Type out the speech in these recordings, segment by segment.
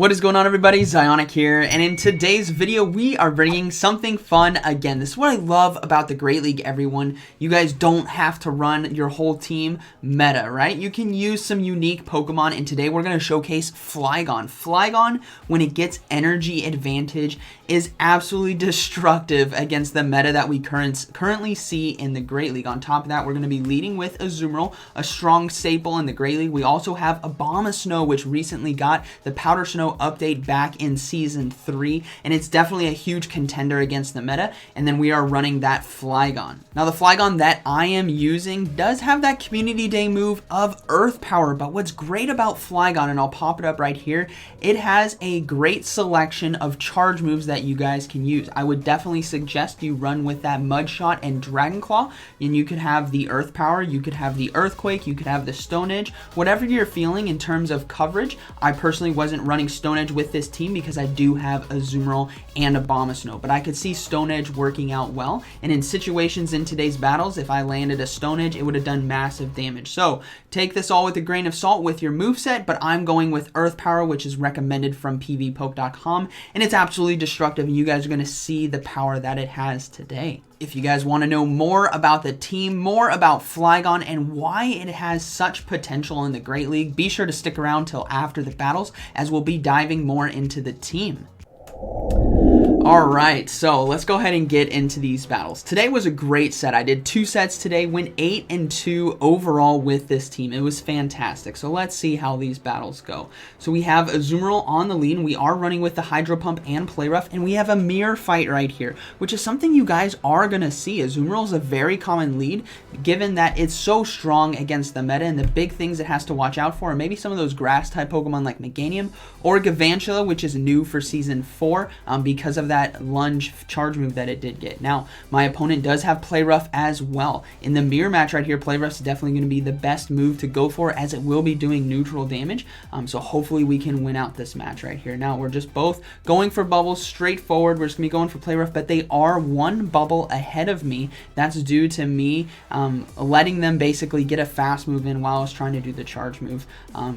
What is going on, everybody? ZyoniK here, and in today's video we are bringing something fun again. This is what I love about the Great League, everyone. You guys don't have to run your whole team meta, right? You can use some unique Pokemon, and today we're going to showcase Flygon. Flygon, when it gets energy advantage, is absolutely destructive against the meta that we currently see in the Great League. On top of that, we're going to be leading with Azumarill, a strong staple in the Great League. We also have Abomasnow, which recently got the Powder Snow update back in Season 3, and it's definitely a huge contender against the meta, and then we are running that Flygon. Now, the Flygon that I am using does have that Community Day move of Earth Power, but what's great about Flygon, and I'll pop it up right here, it has a great selection of charge moves that you guys can use. I would definitely suggest you run with that Mud Shot and Dragon Claw, and you could have the Earth Power, you could have the Earthquake, you could have the Stone Edge, whatever you're feeling in terms of coverage. I personally wasn't running Stone Edge with this team because I do have Azumarill and Abomasnow, but I could see Stone Edge working out well, and in situations in today's battles, if I landed a Stone Edge, it would have done massive damage. So take this all with a grain of salt with your moveset, but I'm going with Earth Power, which is recommended from pvpoke.com, and it's absolutely destructive, and you guys are going to see the power that it has today. If you guys want to know more about the team, more about Flygon, and why it has such potential in the Great League, be sure to stick around till after the battles, as we'll be diving more into the team. Alright, so let's go ahead and get into these battles. Today was a great set. I did 2 sets today, went 8-2 overall with this team. It was fantastic. So let's see how these battles go. So we have Azumarill on the lead, and we are running with the Hydro Pump and Play Rough, and we have a mirror fight right here, which is something you guys are going to see. Azumarill is a very common lead, given that it's so strong against the meta, and the big things it has to watch out for are maybe some of those grass-type Pokemon like Meganium or Galvantula, which is new for Season 4 because of that lunge charge move that it did get. Now, my opponent does have Play Rough as well. In the mirror match right here, Play Rough is definitely going to be the best move to go for, as it will be doing neutral damage. So hopefully we can win out this match right here. Now, we're just both going for bubbles straightforward. We're just going to be going for Play Rough, but they are 1 bubble ahead of me. That's due to me letting them basically get a fast move in while I was trying to do the charge move.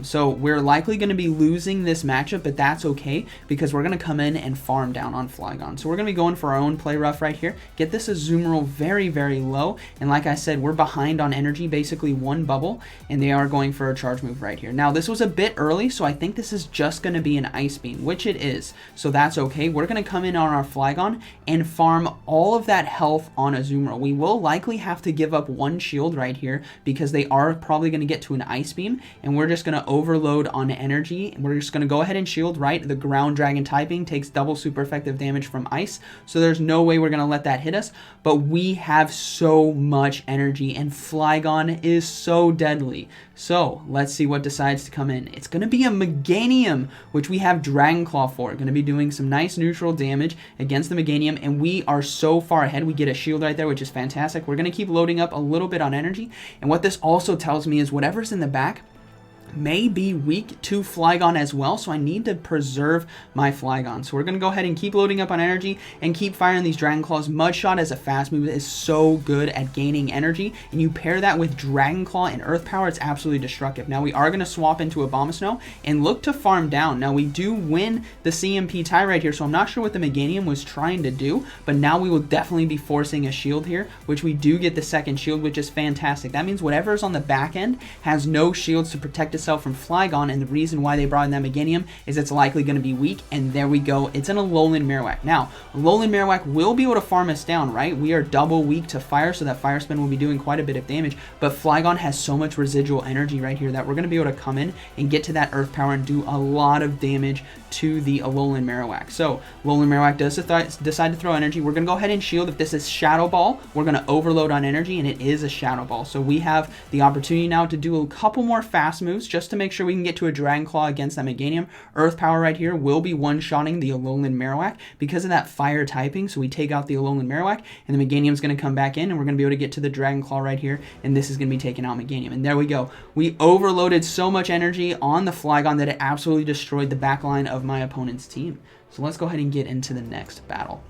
So we're likely going to be losing this matchup, but that's okay, because we're going to come in and farm down on Flygon. So we're going to be going for our own Play Rough right here. Get this Azumarill very, very low. And like I said, we're behind on energy, basically 1 bubble, and they are going for a charge move right here. Now, this was a bit early, so I think this is just going to be an Ice Beam, which it is. So that's okay. We're going to come in on our Flygon and farm all of that health on Azumarill. We will likely have to give up 1 shield right here, because they are probably going to get to an Ice Beam, and we're just going to overload on energy. We're just going to go ahead and shield, right? The Ground Dragon typing takes double super effective damage from ice, so there's no way we're going to let that hit us, but we have so much energy, and Flygon is so deadly. So let's see what decides to come in. It's going to be a Meganium, which we have Dragon Claw for. Going to be doing some nice neutral damage against the Meganium, and we are so far ahead. We get a shield right there, which is fantastic. We're going to keep loading up a little bit on energy, and what this also tells me is whatever's in the back may be weak to Flygon as well, so I need to preserve my Flygon. So we're going to go ahead and keep loading up on energy and keep firing these Dragon Claws. Mud Shot as a fast move is so good at gaining energy, and you pair that with Dragon Claw and Earth Power, it's absolutely destructive. Now, we are going to swap into Abomasnow and look to farm down. Now, we do win the CMP tie right here, so I'm not sure what the Meganium was trying to do, but now we will definitely be forcing a shield here, which we do get the second shield, which is fantastic. That means whatever is on the back end has no shields to protect itself from Flygon, and the reason why they brought in that Meganium is it's likely going to be weak, and there we go. It's an Alolan Marowak. Now, Alolan Marowak will be able to farm us down, right? We are double weak to fire, so that Fire Spin will be doing quite a bit of damage, but Flygon has so much residual energy right here that we're going to be able to come in and get to that Earth Power and do a lot of damage to the Alolan Marowak. So, Alolan Marowak does decide to throw energy. We're going to go ahead and shield. If this is Shadow Ball, we're going to overload on energy, and it is a Shadow Ball. So we have the opportunity now to do a couple more fast moves just to make sure we can get to a Dragon Claw against that Meganium. Earth Power right here will be one-shotting the Alolan Marowak because of that fire typing, so we take out the Alolan Marowak, and the Meganium's going to come back in, and we're going to be able to get to the Dragon Claw right here, and this is going to be taking out Meganium. And there we go. We overloaded so much energy on the Flygon that it absolutely destroyed the backline of my opponent's team. So let's go ahead and get into the next battle.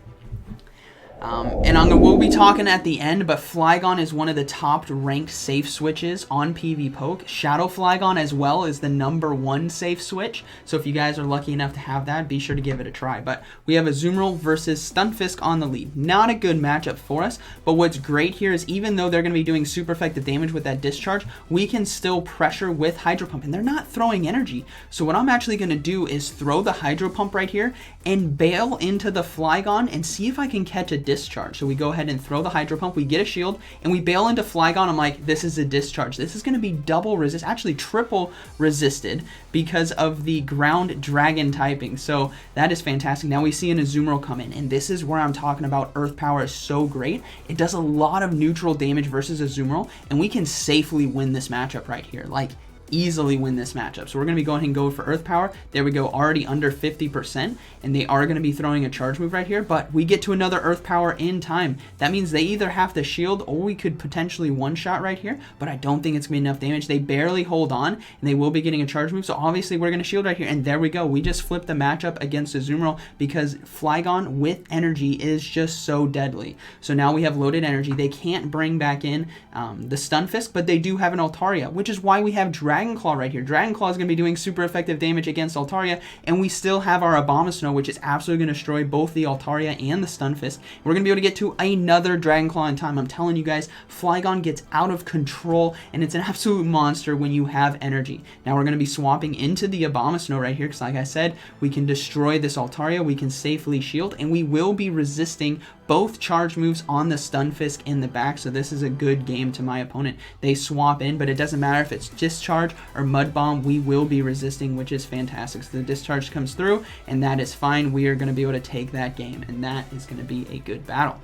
And we'll be talking at the end, but Flygon is one of the top ranked safe switches on PvPoke. Shadow Flygon as well is the #1 safe switch. So if you guys are lucky enough to have that, be sure to give it a try. But we have Azumarill versus Stunfisk on the lead. Not a good matchup for us, but what's great here is even though they're going to be doing super effective damage with that discharge, we can still pressure with Hydro Pump, and they're not throwing energy. So what I'm actually going to do is throw the Hydro Pump right here and bail into the Flygon and see if I can catch a discharge. So we go ahead and throw the Hydro Pump, we get a shield, and we bail into Flygon. I'm like, this is a discharge. This is going to be double resist, actually triple resisted because of the ground dragon typing. So that is fantastic. Now we see an Azumarill come in, and this is where I'm talking about Earth Power is so great. It does a lot of neutral damage versus Azumarill, and we can safely win this matchup right here. Like, easily win this matchup. So we're going to be going and go for Earth Power. There we go, already under 50%, and they are going to be throwing a charge move right here, but we get to another Earth Power in time. That means they either have to shield or we could potentially one-shot right here, but I don't think it's going to be enough damage. They barely hold on, and they will be getting a charge move, so obviously we're going to shield right here, and there we go. We just flipped the matchup against Azumarill because Flygon with energy is just so deadly. So now we have loaded energy. They can't bring back in the Stunfisk, but they do have an Altaria, which is why we have Dragon Claw right here. Dragon Claw is going to be doing super effective damage against Altaria, and we still have our Abomasnow, which is absolutely going to destroy both the Altaria and the Stunfisk. We're going to be able to get to another Dragon Claw in time. I'm telling you guys, Flygon gets out of control, and it's an absolute monster when you have energy. Now we're going to be swapping into the Abomasnow right here, because like I said, we can destroy this Altaria, we can safely shield, and we will be resisting both charge moves on the Stunfisk in the back, so this is a good game to my opponent. They swap in, but it doesn't matter if it's Discharge or Mud Bomb, we will be resisting, which is fantastic. So the Discharge comes through, and that is fine. We are going to be able to take that game, and that is going to be a good battle.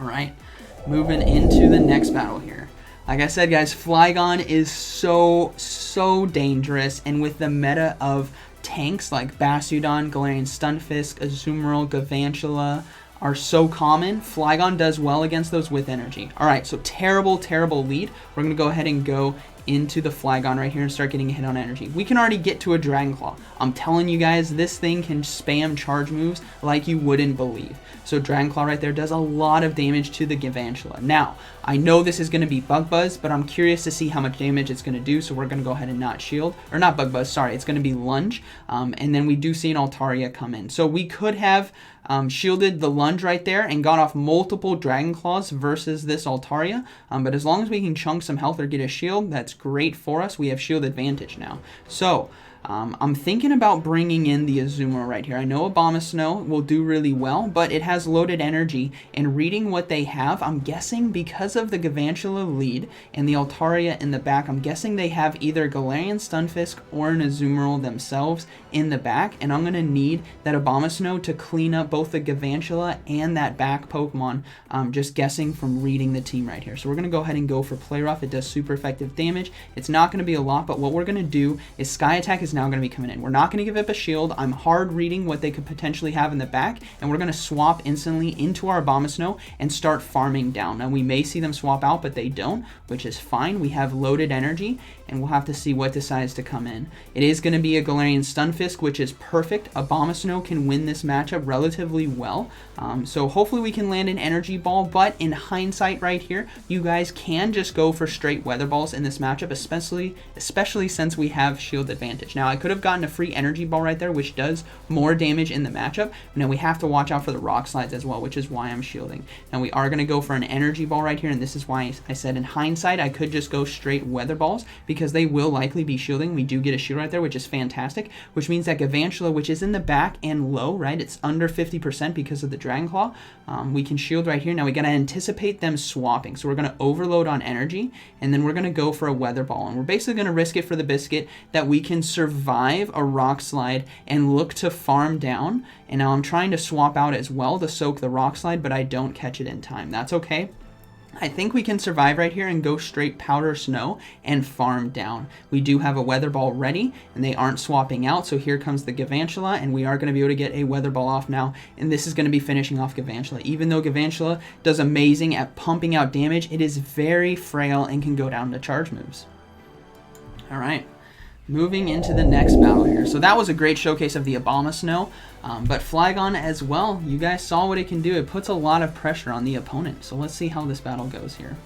Alright, moving into the next battle here. Like I said, guys, Flygon is so dangerous, and with the meta of tanks like Bastiodon, Galarian Stunfisk, Azumarill, Galvantula are so common, Flygon does well against those with energy. Alright, so terrible lead. We're going to go ahead and go into the Flygon right here and start getting a hit on energy. We can already get to a Dragon Claw. I'm telling you guys, this thing can spam charge moves like you wouldn't believe. So Dragon Claw right there does a lot of damage to the Galvantula. Now, I know this is going to be Bug Buzz, but I'm curious to see how much damage it's going to do, so we're going to go ahead and not shield, or not Bug Buzz, sorry, it's going to be Lunge, and then we do see an Altaria come in. So we could have shielded the Lunge right there and got off multiple Dragon Claws versus this Altaria, but as long as we can chunk some health or get a shield, that's great for us. We have shield advantage now. So I'm thinking about bringing in the Azumarill right here. I know Abomasnow will do really well, but it has loaded energy, and reading what they have, I'm guessing because of the Galvantula lead and the Altaria in the back, I'm guessing they have either Galarian Stunfisk or an Azumarill themselves in the back, and I'm going to need that Abomasnow to clean up both the Galvantula and that back Pokemon, just guessing from reading the team right here. So we're going to go ahead and go for Play Rough. It does super effective damage. It's not going to be a lot, but what we're going to do is Sky Attack is now going to be coming in. We're not going to give up a shield. I'm hard reading what they could potentially have in the back, and we're going to swap instantly into our Abomasnow and start farming down. Now we may see them swap out, but they don't, which is fine. We have loaded energy, and we'll have to see what decides to come in. It is going to be a Galarian Stunfisk, which is perfect. Abomasnow can win this matchup relatively well, so hopefully we can land an Energy Ball, but in hindsight right here, you guys can just go for straight Weather Balls in this matchup, especially since we have shield advantage. Now I could have gotten a free Energy Ball right there, which does more damage in the matchup. Now we have to watch out for the Rock Slides as well, which is why I'm shielding. Now we are going to go for an Energy Ball right here, and this is why I said in hindsight I could just go straight Weather Balls, because they will likely be shielding. We do get a shield right there, which is fantastic, which means that Galvantula, which is in the back and low, right, it's under 50% because of the Dragon Claw, we can shield right here. Now we got to anticipate them swapping, so we're going to overload on energy, and then we're going to go for a Weather Ball, and we're basically going to risk it for the biscuit that we can survive a Rock Slide and look to farm down. And now I'm trying to swap out as well to soak the Rock Slide, but I don't catch it in time. That's okay. I think we can survive right here and go straight Powder Snow and farm down. We do have a Weather Ball ready, and they aren't swapping out, so here comes the Galvantula, and we are going to be able to get a Weather Ball off now, and this is going to be finishing off Galvantula. Even though Galvantula does amazing at pumping out damage, it is very frail and can go down to charge moves. Alright. moving into the next battle here. So that was a great showcase of the Abomasnow, but Flygon as well, you guys saw what it can do. It puts a lot of pressure on the opponent. So let's see how this battle goes here.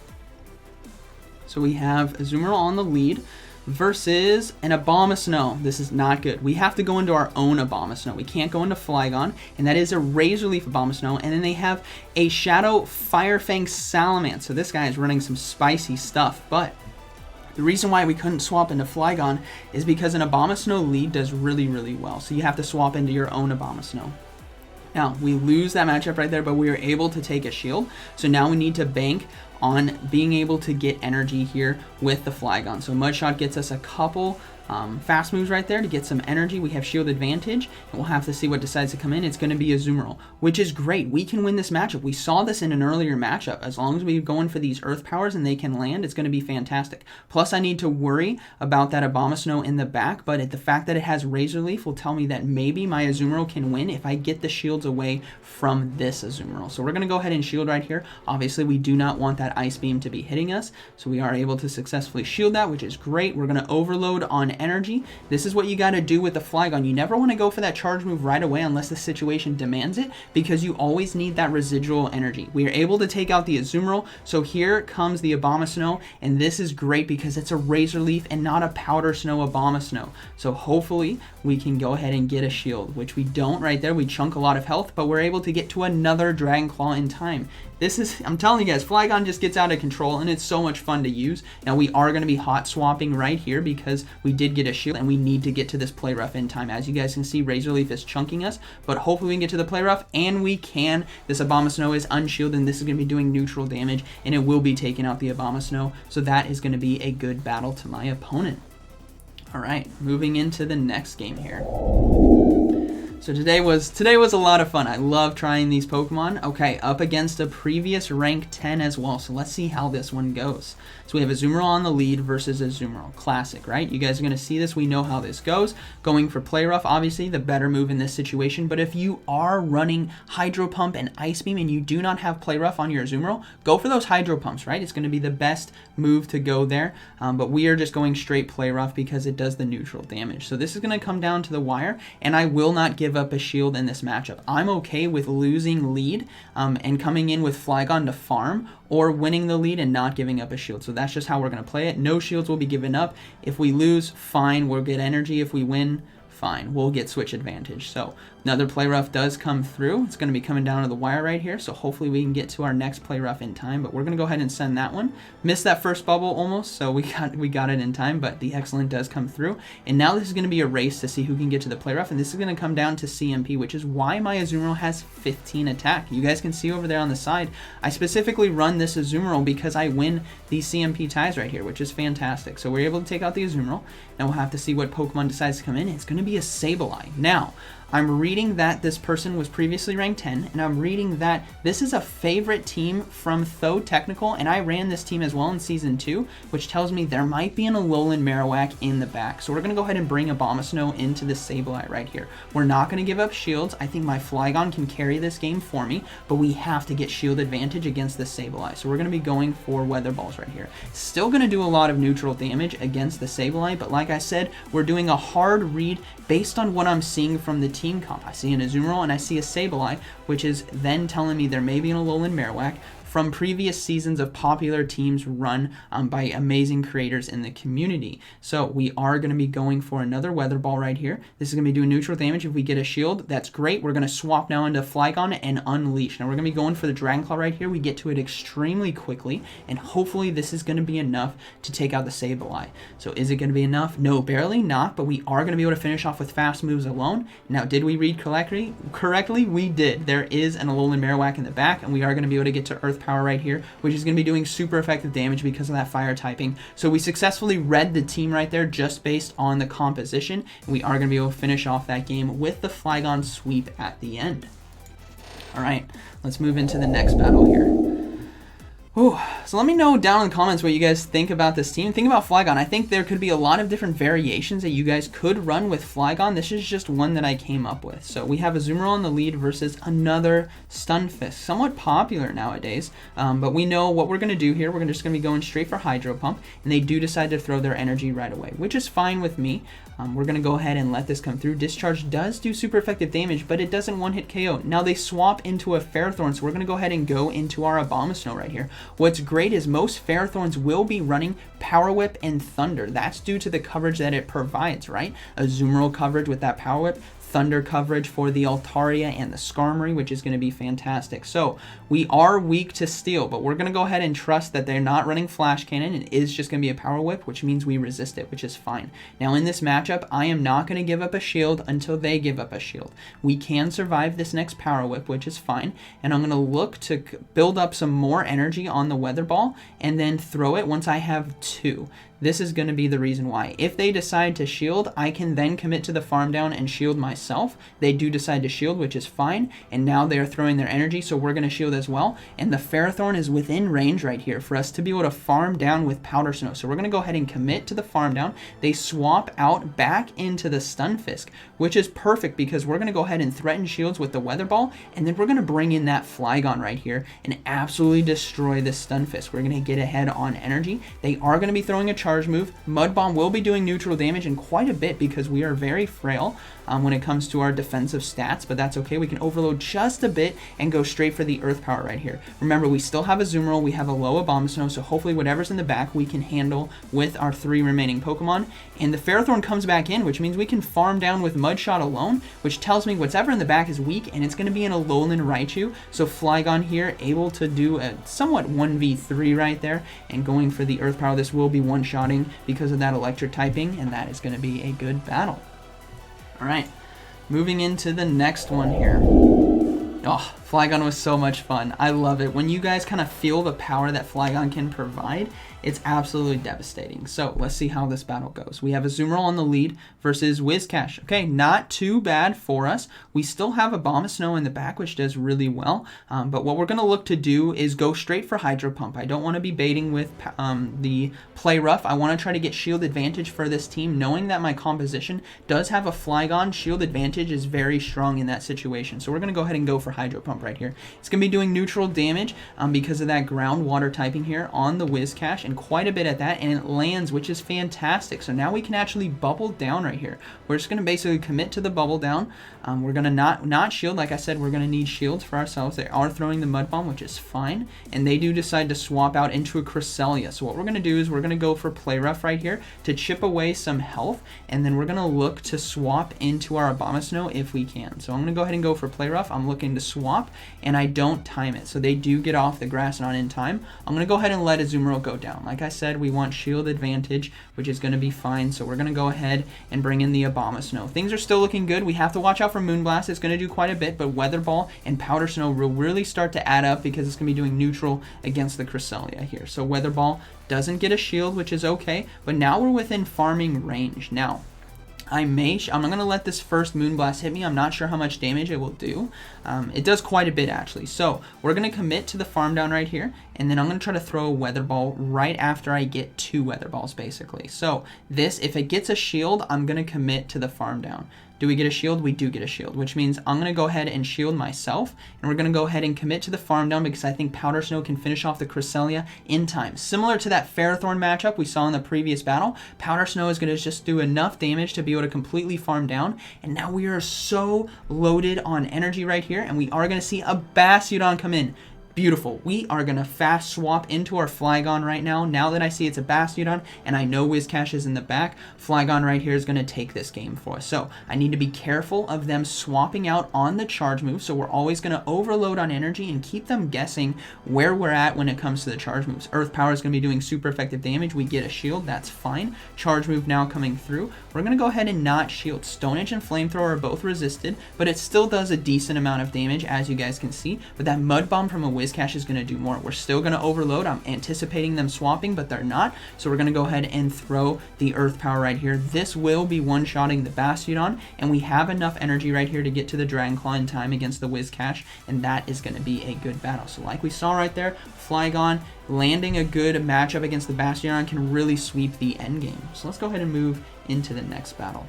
So we have Azumarill on the lead versus an Abomasnow. This is not good. We have to go into our own Abomasnow. We can't go into Flygon, and that is a Razor Leaf Abomasnow, and then they have a Shadow Firefang Salamence. So this guy is running some spicy stuff, but the reason why we couldn't swap into Flygon is because an Abomasnow lead does really, really well. So you have to swap into your own Abomasnow. Now, we lose that matchup right there, but we are able to take a shield. So now we need to bank on being able to get energy here with the Flygon. So Mudshot gets us a couple fast moves right there to get some energy. We have shield advantage, and we'll have to see what decides to come in. It's going to be Azumarill, which is great. We can win this matchup. We saw this in an earlier matchup. As long as we go in for these Earth Powers and they can land, it's going to be fantastic. Plus, I need to worry about that Abomasnow in the back, but the fact that it has Razor Leaf will tell me that maybe my Azumarill can win if I get the shields away from this Azumarill. So we're going to go ahead and shield right here. Obviously, we do not want that Ice Beam to be hitting us, so we are able to successfully shield that, which is great. We're going to overload on energy. This is what you got to do with the Flygon. You never want to go for that charge move right away unless the situation demands it, because you always need that residual energy. We are able to take out the Azumarill, so here comes the Abomasnow, and this is great because it's a Razor Leaf and not a Powder Snow Abomasnow. So hopefully we can go ahead and get a shield, which we don't right there. We chunk a lot of health, but we're able to get to another Dragon Claw in time. This is, I'm telling you guys, Flygon just gets out of control, and it's so much fun to use. Now, we are going to be hot swapping right here because we did get a shield, and we need to get to this play rough in time. As you guys can see, Razor Leaf is chunking us, but hopefully we can get to the play rough, and we can. This Abomasnow is unshielded, and this is going to be doing neutral damage, and it will be taking out the Abomasnow, so that is going to be a good battle to my opponent. All right, moving into the next game here. So today was a lot of fun. I love trying these Pokemon. Okay, up against a previous rank 10 as well. So let's see how this one goes. So we have Azumarill on the lead versus Azumarill. Classic, right? You guys are going to see this. We know how this goes. Going for Play Rough, obviously, the better move in this situation. But if you are running Hydro Pump and Ice Beam and you do not have Play Rough on your Azumarill, go for those Hydro Pumps, right? It's going to be the best move to go there. But we are just going straight Play Rough because it does the neutral damage. So this is going to come down to the wire, and I will not give up a shield in this matchup. I'm okay with losing lead and coming in with Flygon to farm, or winning the lead and not giving up a shield. So that's just how we're going to play it. No shields will be given up. If we lose, fine, we'll get energy. If we win, fine, we'll get switch advantage. So another Play Rough does come through. It's going to be coming down to the wire right here, so hopefully we can get to our next Play Rough in time, but we're going to go ahead and send that one. Missed that first bubble almost, so we got it in time, but the Excellent does come through. And now this is going to be a race to see who can get to the Play Rough, and this is going to come down to CMP, which is why my Azumarill has 15 attack. You guys can see over there on the side, I specifically run this Azumarill because I win these CMP ties right here, which is fantastic. So we're able to take out the Azumarill. Now we'll have to see what Pokemon decides to come in. It's going to be a Sableye. Now, I'm reading that this person was previously ranked 10, and I'm reading that this is a favorite team from Tho Technical, and I ran this team as well in Season 2, which tells me there might be an Alolan Marowak in the back. So we're going to go ahead and bring Abomasnow into the Sableye right here. We're not going to give up shields. I think my Flygon can carry this game for me, but we have to get shield advantage against the Sableye. So we're going to be going for Weather Balls right here. Still going to do a lot of neutral damage against the Sableye, but like I said, we're doing a hard read based on what I'm seeing from the team comp. I see an Azumarill and I see a Sableye, which is then telling me there may be an Alolan Marowak from previous seasons of popular teams run by amazing creators in the community. So we are going to be going for another Weather Ball right here. This is going to be doing neutral damage. If we get a shield, that's great. We're going to swap now into Flygon and Unleash. Now we're going to be going for the Dragon Claw right here. We get to it extremely quickly, and hopefully this is going to be enough to take out the Sableye. So is it going to be enough? No, barely not, but we are going to be able to finish off with fast moves alone. Now, did we read correctly? Correctly, we did. There is an Alolan Marowak in the back, and we are going to be able to get to Earth Power right here, which is going to be doing super effective damage because of that fire typing. So we successfully read the team right there just based on the composition, and we are going to be able to finish off that game with the Flygon sweep at the end. All right, let's move into the next battle here. Ooh, so let me know down in the comments what you guys think about this team. Think about Flygon. I think there could be a lot of different variations that you guys could run with Flygon. This is just one that I came up with. So we have Azumarill in the lead versus another Stunfisk. Somewhat popular nowadays, but we know what we're going to do here. We're just going to be going straight for Hydro Pump, and they do decide to throw their energy right away, which is fine with me. We're going to go ahead and let this come through. Discharge does do super effective damage, but it doesn't one-hit KO. Now they swap into a Ferrothorn, so we're going to go ahead and go into our Abomasnow right here. What's great is most Ferrothorns will be running Power Whip and Thunder. That's due to the coverage that it provides, right? Azumarill coverage with that Power Whip, Thunder coverage for the Altaria and the Skarmory, which is going to be fantastic. So we are weak to Steel, but we're going to go ahead and trust that they're not running Flash Cannon. It is just going to be a Power Whip, which means we resist it, which is fine. Now in this matchup, I am not going to give up a shield until they give up a shield. We can survive this next Power Whip, which is fine, and I'm going to look to build up some more energy on the Weather Ball and then throw it once I have 2. This is going to be the reason why. If they decide to shield, I can then commit to the farm down and shield myself. They do decide to shield, which is fine, and now they are throwing their energy, so we're going to shield as well. And the Ferrothorn is within range right here for us to be able to farm down with Powder Snow. So we're going to go ahead and commit to the farm down. They swap out back into the Stunfisk, which is perfect because we're going to go ahead and threaten shields with the Weather Ball, and then we're going to bring in that Flygon right here and absolutely destroy this Stunfisk. We're going to get ahead on energy. They are going to be throwing a charge move. Mud Bomb will be doing neutral damage and quite a bit because we are very frail when it comes to our defensive stats, but that's okay. We can overload just a bit and go straight for the Earth Power right here. Remember, we still have Azumarill, we have a low Abomasnow, so hopefully whatever's in the back we can handle with our 3 remaining Pokemon. And the Ferrothorn comes back in, which means we can farm down with Mud Shot alone, which tells me whatever in the back is weak, and it's going to be an Alolan Raichu. So Flygon here able to do a somewhat 1v3 right there, and going for the Earth Power. This will be one-shotting because of that electric typing, and that is going to be a good battle. Alright, moving into the next one here. Oh, Flygon was so much fun. I love it. When you guys kind of feel the power that Flygon can provide, it's absolutely devastating. So let's see how this battle goes. We have Azumarill on the lead versus Whiscash. Okay, not too bad for us. We still have Abomasnow in the back, which does really well. But what we're going to look to do is go straight for Hydro Pump. I don't want to be baiting with the Play Rough. I want to try to get shield advantage for this team, knowing that my composition does have a Flygon. Shield advantage is very strong in that situation. So we're going to go ahead and go for Hydro Pump right here. It's going to be doing neutral damage because of that ground water typing here on the Whiscash, and quite a bit at that, and it lands, which is fantastic. So now we can actually bubble down right here. We're just going to basically commit to the bubble down. We're going to not shield. Like I said, we're going to need shields for ourselves. They are throwing the Mud Bomb, which is fine, and they do decide to swap out into a Cresselia. So what we're going to do is we're going to go for Play Rough right here to chip away some health, and then we're going to look to swap into our Abomasnow if we can. So I'm going to go ahead and go for Play Rough. I'm looking to swap, and I don't time it. So they do get off the grass not in time. I'm going to go ahead and let Azumarill go down. Like I said, we want shield advantage, which is going to be fine. So we're going to go ahead and bring in the Abomasnow. Things are still looking good. We have to watch out for Moonblast. It's going to do quite a bit, but Weather Ball and Powder Snow will really start to add up because it's going to be doing neutral against the Cresselia here. So Weather Ball doesn't get a shield, which is okay, but now we're within farming range. Now, I'm not going to let this first Moonblast hit me. I'm not sure how much damage it will do. It does quite a bit, actually. So we're going to commit to the farm down right here, and then I'm going to try to throw a Weather Ball right after I get 2 Weather Balls, basically. So this, if it gets a shield, I'm going to commit to the farm down. Do we get a shield? We do get a shield, which means I'm going to go ahead and shield myself, and we're going to go ahead and commit to the farm down because I think Powder Snow can finish off the Cresselia in time. Similar to that Ferrothorn matchup we saw in the previous battle, Powder Snow is going to just do enough damage to be able to completely farm down, and now we are so loaded on energy right here, and we are going to see a Bastiodon come in. Beautiful. We are going to fast swap into our Flygon right now. Now that I see it's a Bastiodon and I know Whiscash is in the back, Flygon right here is going to take this game for us. So I need to be careful of them swapping out on the charge move. So we're always going to overload on energy and keep them guessing where we're at when it comes to the charge moves. Earth Power is going to be doing super effective damage. We get a shield. That's fine. Charge move now coming through. We're going to go ahead and not shield. Stone Edge and Flamethrower are both resisted, but it still does a decent amount of damage, as you guys can see. But that Mud Bomb from a Whiscash is going to do more. We're still going to overload. I'm anticipating them swapping, but they're not. So we're going to go ahead and throw the Earth Power right here. This will be one-shotting the Bastiodon, and we have enough energy right here to get to the Dragon Claw in time against the Whiscash, and that is going to be a good battle. So like we saw right there, Flygon landing a good matchup against the Bastiodon can really sweep the end game. So let's go ahead and move into the next battle.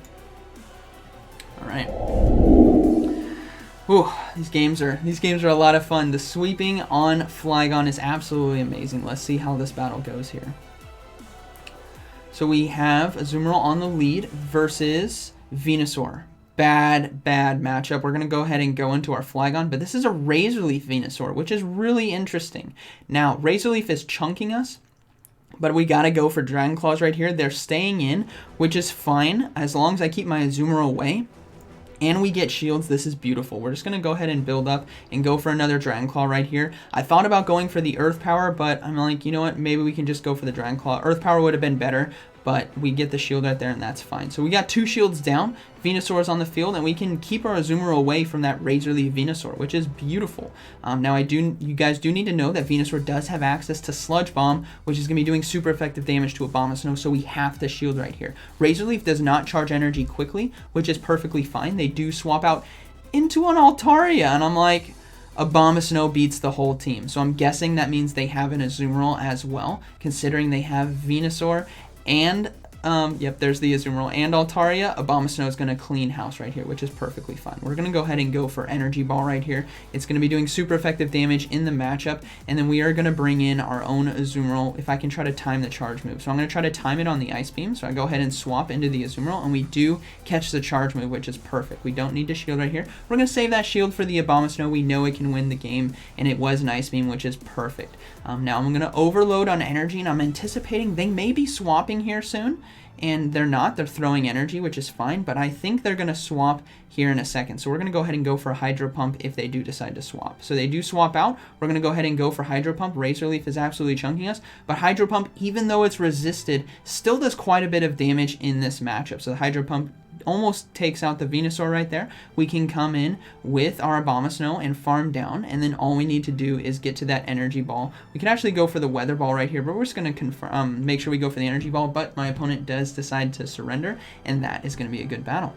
All right. Ooh, these games are a lot of fun. The sweeping on Flygon is absolutely amazing. Let's see how this battle goes here. So we have Azumarill on the lead versus Venusaur. Bad matchup. We're going to go ahead and go into our Flygon, but this is a Razor Leaf Venusaur, which is really interesting. Now, Razor Leaf is chunking us, but we got to go for Dragon Claws right here. They're staying in, which is fine as long as I keep my Azumarill away. And we get shields. This is beautiful. We're just going to go ahead and build up and go for another Dragon Claw right here. I thought about going for the Earth Power, but I'm like, you know what? Maybe we can just go for the Dragon Claw. Earth Power would have been better, but we get the shield right there, and that's fine. So we got 2 shields down. Venusaur is on the field, and we can keep our Azumarill away from that Razor Leaf Venusaur, which is beautiful. Now, you guys do need to know that Venusaur does have access to Sludge Bomb, which is going to be doing super effective damage to Abomasnow, so we have to shield right here. Razor Leaf does not charge energy quickly, which is perfectly fine. They do swap out into an Altaria, and I'm like, Abomasnow beats the whole team. So I'm guessing that means they have an Azumarill as well, considering they have Venusaur and yep, there's the Azumarill and Altaria. Abomasnow is going to clean house right here, which is perfectly fine. We're going to go ahead and go for Energy Ball right here. It's going to be doing super effective damage in the matchup, and then we are going to bring in our own Azumarill if I can try to time the charge move. So I'm going to try to time it on the Ice Beam. So I go ahead and swap into the Azumarill, and we do catch the charge move, which is perfect. We don't need to shield right here. We're going to save that shield for the Abomasnow. We know it can win the game, and it was an Ice Beam, which is perfect. Now I'm going to overload on energy, and I'm anticipating they may be swapping here soon. And they're not. They're throwing energy, which is fine, but I think they're going to swap here in a second. So we're going to go ahead and go for a Hydro Pump if they do decide to swap. So they do swap out. We're going to go ahead and go for Hydro Pump. Razor Leaf is absolutely chunking us, but Hydro Pump, even though it's resisted, still does quite a bit of damage in this matchup. So the Hydro Pump almost takes out the Venusaur right there. We can come in with our Abomasnow and farm down, and then all we need to do is get to that Energy Ball. We can actually go for the Weather Ball right here, but we're just going to make sure we go for the Energy Ball, but my opponent does decide to surrender, and that is going to be a good battle.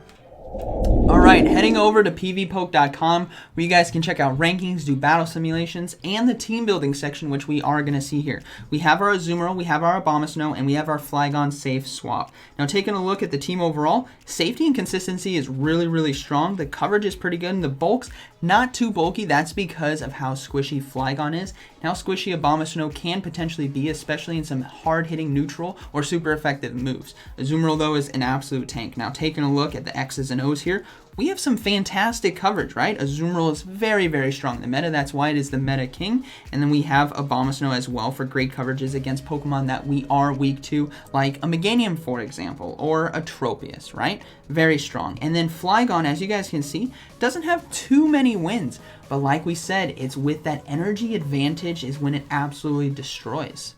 Alright, heading over to pvpoke.com where you guys can check out rankings, do battle simulations, and the team building section, which we are going to see here. We have our Azumarill, we have our Abomasnow, and we have our Flygon safe swap. Now, taking a look at the team overall, safety and consistency is really strong. The coverage is pretty good, and the bulk's not too bulky. That's because of how squishy Flygon is, and how squishy Abomasnow can potentially be, especially in some hard-hitting neutral or super effective moves. Azumarill, though, is an absolute tank. Now, taking a look at the X's and O's here, we have some fantastic coverage, right? Azumarill is very strong. The meta, that's why it is the meta king. And then we have Abomasnow as well for great coverages against Pokemon that we are weak to, like a Meganium, for example, or a Tropius, right? Very strong. And then Flygon, as you guys can see, doesn't have too many wins. But like we said, it's with that energy advantage is when it absolutely destroys.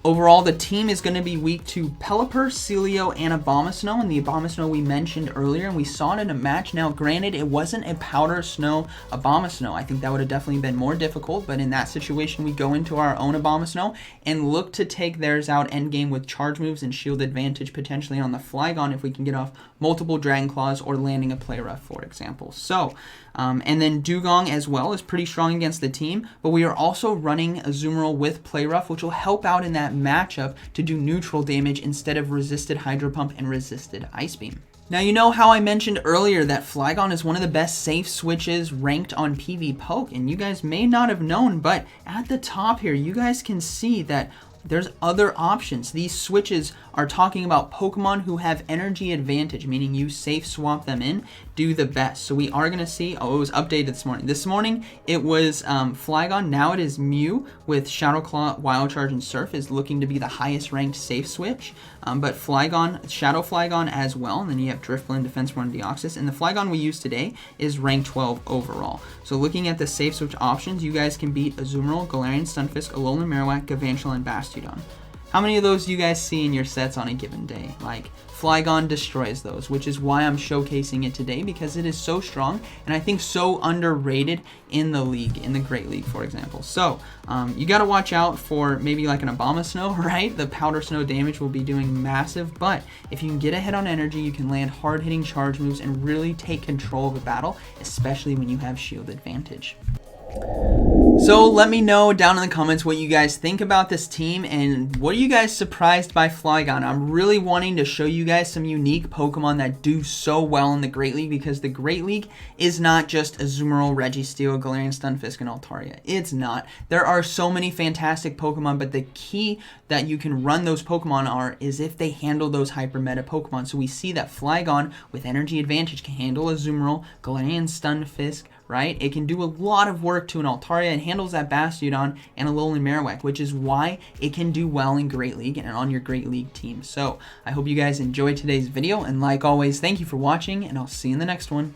Overall, the team is going to be weak to Pelipper, Celio, and Abomasnow, and the Abomasnow we mentioned earlier, and we saw it in a match. Now, granted, it wasn't a Powder Snow Abomasnow. I think that would have definitely been more difficult, but in that situation, we go into our own Abomasnow and look to take theirs out endgame with charge moves and shield advantage, potentially on the Flygon if we can get off multiple Dragon Claws or landing a Play Rough, for example. So, and then Dugong as well is pretty strong against the team, but we are also running Azumarill with Play Rough, which will help out in that matchup to do neutral damage instead of resisted Hydro Pump and resisted Ice Beam. Now, you know how I mentioned earlier that Flygon is one of the best safe switches ranked on PvPoke, and you guys may not have known, but at the top here, you guys can see that there's other options. These switches are talking about Pokemon who have energy advantage, meaning you safe swap them in, do the best. So we are going to see, it was updated this morning. This morning it was Flygon, now it is Mew with Shadow Claw, Wild Charge, and Surf is looking to be the highest ranked safe switch. But Flygon, Shadow Flygon as well, and then you have Drifblim, Defense 1, Deoxys, and the Flygon we use today is rank 12 overall. So looking at the safe switch options, you guys can beat Azumarill, Galarian, Stunfisk, Alolan Marowak, Galvantula, and Bastiodon. How many of those do you guys see in your sets on a given day? Like, Flygon destroys those, which is why I'm showcasing it today, because it is so strong and I think so underrated in the league, in the Great League, for example. So you got to watch out for maybe like an Abomasnow, right? The Powder Snow damage will be doing massive, but if you can get a hit on energy, you can land hard-hitting charge moves and really take control of a battle, especially when you have shield advantage. So let me know down in the comments what you guys think about this team, and what are you guys surprised by Flygon. I'm really wanting to show you guys some unique Pokemon that do so well in the Great League, because the Great League is not just Azumarill, Registeel, Galarian, Stunfisk, and Altaria. It's not. There are so many fantastic Pokemon, but the key that you can run those Pokemon is if they handle those hyper meta Pokemon. So we see that Flygon with energy advantage can handle Azumarill, Galarian, Stunfisk, right? It can do a lot of work to an Altaria and handles that Bastiodon and a Alolan Marowak, which is why it can do well in Great League and on your Great League team. So I hope you guys enjoyed today's video, and like always, thank you for watching, and I'll see you in the next one.